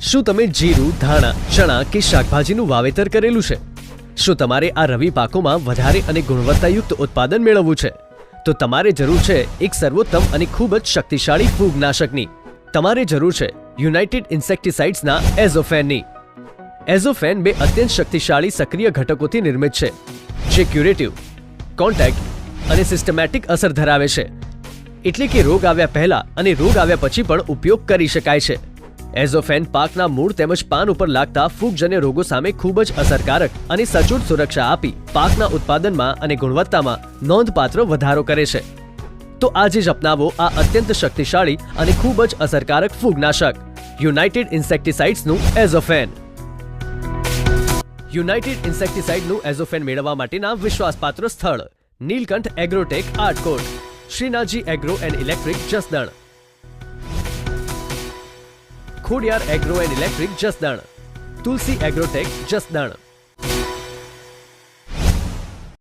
શું તમે જીરું, ધાણા, ચણા કે શાકભાજીનું વાવેતર કરેલું છે? શું તમારે આ રવિ પાકોમાં વધારે અને ગુણવત્તાયુક્ત ઉત્પાદન મેળવવું છે? તો તમારે જરૂર છે એક સર્વોત્તમ અને ખૂબ જ શક્તિશાળી ફૂગનાશકની. તમારે જરૂર છે યુનાઇટેડ ઇન્સેક્ટિસાઇડ્સના એઝોફેનની. એઝોફેન બે અત્યંત શક્તિશાળી સક્રિય ઘટકોથી નિર્મિત છે, જે ક્યુરેટિવ, કોન્ટેક્ટ અને સિસ્ટમેટિક અસર ધરાવે છે. એટલે કે રોગ આવ્યા પહેલા અને રોગ આવ્યા પછી પણ ઉપયોગ કરી શકાય છે. એઝોફેન પાકના મૂળ તેમજ પાન ઉપર લાગતા ફૂગજન્ય રોગો સામે ખૂબ જ અસરકારક અને સચોટ સુરક્ષા આપી પાકના ઉત્પાદનમાં અને ગુણવત્તામાં નોંધપાત્ર વધારો કરે છે. તો આજે જ અપનાવો આ અત્યંત શક્તિશાળી અને ખૂબ જ અસરકારક ફૂગનાશક યુનાઇટેડ ઇન્સેક્ટિસાઇડ્સનું એઝોફેન. યુનાઇટેડ ઇન્સેક્ટિસાઇડનું એઝોફેન મેળવવા માટેના વિશ્વાસપાત્ર સ્થળ Neelkanth Agrotech Atkot, Shrinathji Agro and Electric Jasdan, Khodiyar Agro and Electric Jasdan, Tulsi Agrotech Jasdan.